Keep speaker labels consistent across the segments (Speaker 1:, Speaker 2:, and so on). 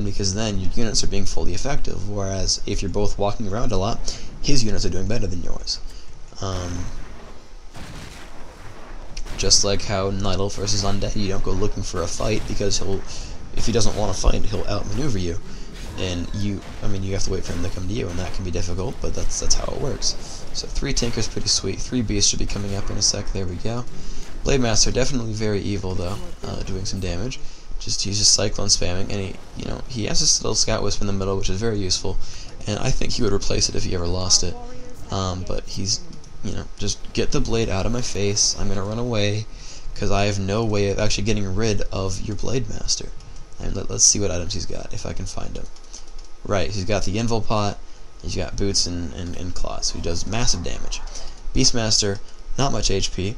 Speaker 1: because then your units are being fully effective, whereas if you're both walking around a lot, his units are doing better than yours. Just like how Nidal versus Undead, you don't go looking for a fight, because if he doesn't want to fight, he'll outmaneuver you, and you have to wait for him to come to you, and that can be difficult, but that's how it works. So 3 Tinker's pretty sweet. 3 Beasts should be coming up in a sec. There we go. Blade Master definitely very evil though, doing some damage. He's just Cyclone spamming, and he has this little Scout Wisp in the middle, which is very useful, and I think he would replace it if he ever lost it. But he's, just get the blade out of my face. I'm gonna run away, because I have no way of actually getting rid of your Blade Master. And let's see what items he's got, if I can find him. Right, he's got the Invul Pot, he's got Boots and Claws, so he does massive damage. Beastmaster, not much HP,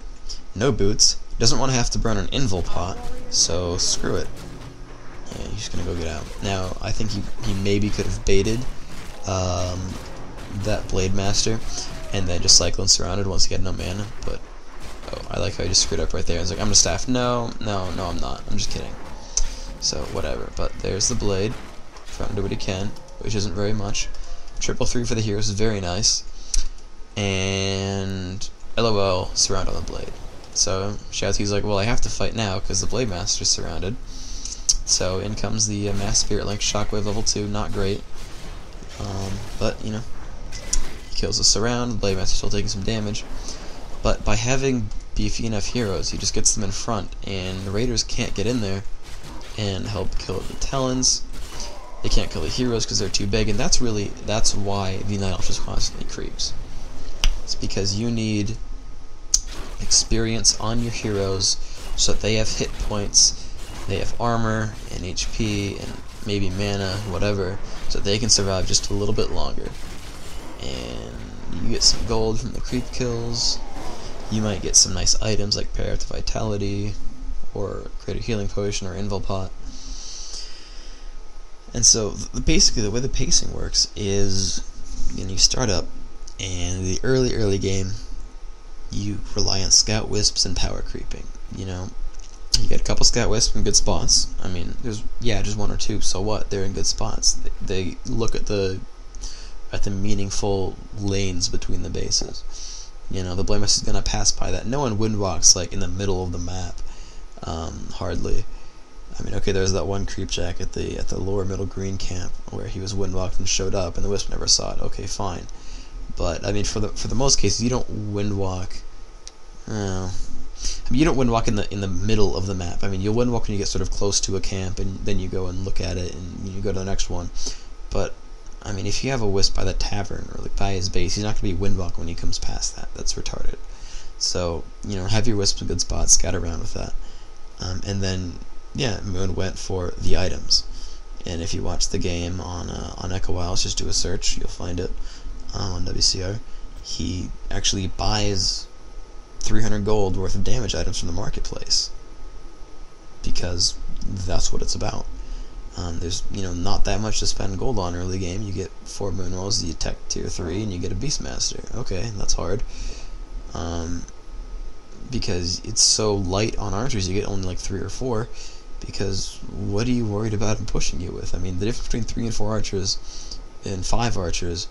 Speaker 1: no Boots, doesn't want to have to burn an Invul Pot, so screw it. Yeah, he's just gonna go get out. Now, I think he maybe could have baited that Blade Master, and then just Cyclone surrounded once he had no mana, but oh, I like how he just screwed up right there. He's like, I'm gonna staff. No, I'm not. I'm just kidding. So, whatever. But there's the Blade, trying to do what he can, which isn't very much. 3 for the heroes is very nice. And LOL, surround on the Blade. So, Shouty's like, well, I have to fight now, because the Blade Master's surrounded. So, in comes the Mass Spirit Link, Shockwave level 2, not great. But, he kills the surround, the Blade Master's still taking some damage. But by having beefy enough heroes, he just gets them in front, and the Raiders can't get in there and help kill the Talons. They can't kill the heroes because they're too big, and that's why the Night Elf just constantly creeps. It's because you need experience on your heroes so that they have hit points, they have armor and HP and maybe mana, whatever, so that they can survive just a little bit longer. And you get some gold from the creep kills. You might get some nice items like Pair to Vitality, or create a healing potion, or Invul Pot. And so, basically, the way the pacing works is, you start up, and in the early game, you rely on Scout Wisps and power creeping. You get a couple Scout Wisps in good spots. I mean, there's just 1 or 2. So what? They're in good spots. They look at the meaningful lanes between the bases. The Blade Master is gonna pass by that. No one windwalks like in the middle of the map. Hardly. I mean, okay, there's that one creep jack at the lower middle green camp where he was windwalked and showed up, and the Wisp never saw it. Okay, fine. But I mean, for the most cases, you don't windwalk. You don't windwalk in the middle of the map. I mean, you'll windwalk when you get sort of close to a camp, and then you go and look at it, and you go to the next one. But I mean, if you have a Wisp by the tavern or like by his base, he's not going to be windwalk when he comes past that. That's retarded. So have your Wisps in good spots, scout around with that, and then Moon went for the items. And if you watch the game on Echo Wilds, just do a search, you'll find it on WCR. He actually buys 300 gold worth of damage items from the marketplace, because that's what it's about. There's not that much to spend gold on early game. You get 4 moon rolls, you tech tier 3, and you get a Beastmaster. Okay, that's hard. Because it's so light on archers, you get only like 3 or 4. Because what are you worried about him pushing you with? I mean, the difference between 3 and 4 archers and 5 archers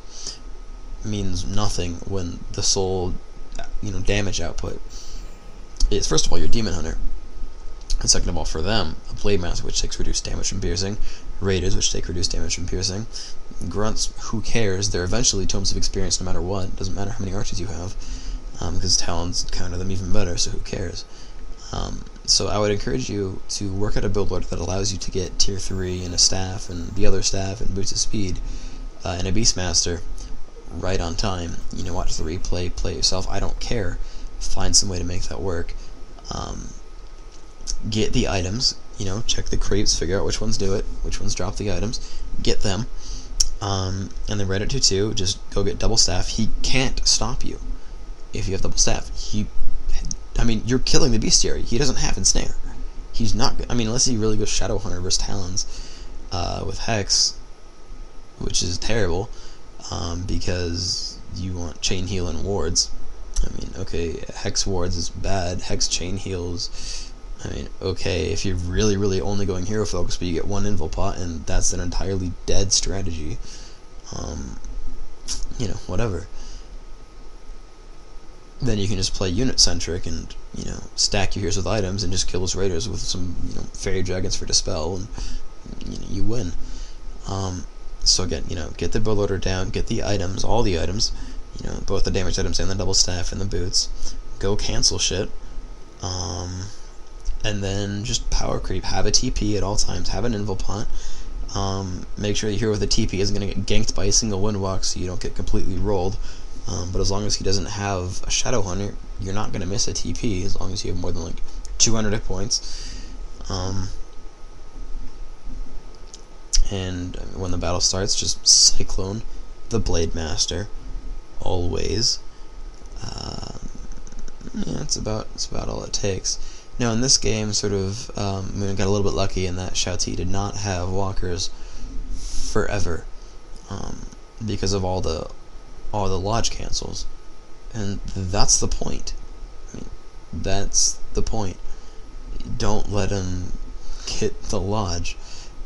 Speaker 1: means nothing when the sole damage output is, first of all, your Demon Hunter, and second of all, for them, a Blade Master, which takes reduced damage from piercing, Raiders, which take reduced damage from piercing, Grunts, who cares? They're eventually Tomes of Experience no matter what. Doesn't matter how many archers you have, because Talons counter them even better, so who cares? So I would encourage you to work out a build order that allows you to get tier 3 and a staff, and the other staff, and boots of speed, and a Beastmaster right on time. Watch the replay, play yourself, I don't care. Find some way to make that work. Get the items, check the creeps, figure out which ones do it, which ones drop the items, get them, and then Reddit 2-2, just go get double staff. He can't stop you if you have double staff. You're killing the bestiary. He doesn't have ensnare. He's not. Unless he really goes Shadow Hunter versus Talons with Hex, which is terrible, because you want chain heal and wards. Okay, Hex wards is bad. Hex chain heals. I mean, okay, if you're really only going hero focus, but you get one invul pot, and that's an entirely dead strategy, you know, whatever. Then you can just play unit centric and, you know, stack your heroes with items and just kill those raiders with some, you know, fairy dragons for dispel, and you know, you win. So again, you know, get the build order down, get the items, all the items, you know, both the damage items and the double staff and the boots. Go cancel shit, and then just power creep. Have a TP at all times. Have an invul pot. Make sure the hero with a TP isn't going to get ganked by a single windwalk, so you don't get completely rolled. But as long as he doesn't have a Shadow Hunter, you're not going to miss a TP as long as you have more than like 200 hit points. And when the battle starts, just Cyclone the Blade Master, always. Yeah, it's about all it takes. Now in this game, sort of, we got a little bit lucky in that Shao Ti did not have walkers forever, because of all the lodge cancels, and that's the point. I mean, that's the point. Don't let him get the lodge,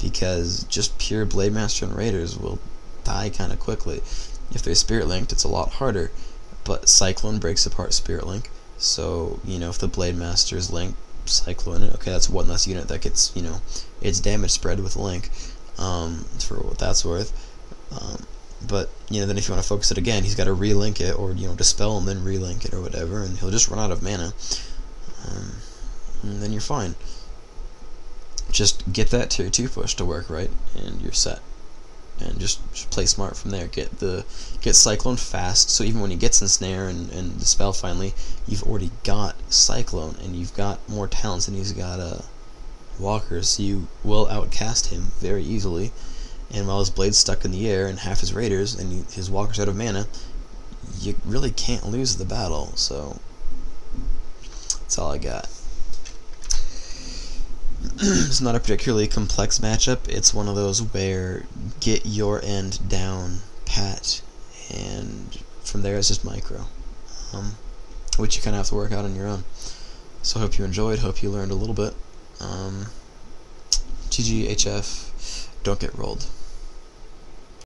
Speaker 1: because just pure Blade Master and Raiders will die kind of quickly. If they're Spirit Linked, it's a lot harder, but Cyclone breaks apart Spirit Link, so, you know, if the Blade Master is linked, Cyclone it, okay, that's one less unit that gets, you know, its damage spread with Link, for what that's worth. But, you know, then if you want to focus it again, he's got to relink it, or, you know, dispel and then relink it or whatever, and he'll just run out of mana. And then you're fine. Just get that tier 2 push to work right, and you're set. And just play smart from there. Get Cyclone fast, so even when he gets Ensnare and Dispel finally, you've already got Cyclone, and you've got more talents than he's got walkers, so you will outcast him very easily. And while his blade's stuck in the air and half his raiders and his walker's out of mana, you really can't lose the battle. So that's all I got. It's not a particularly complex matchup. It's one of those where get your end down pat, and from there it's just micro, which you kind of have to work out on your own. So I hope you enjoyed, hope you learned a little bit. GG, HF, don't get rolled.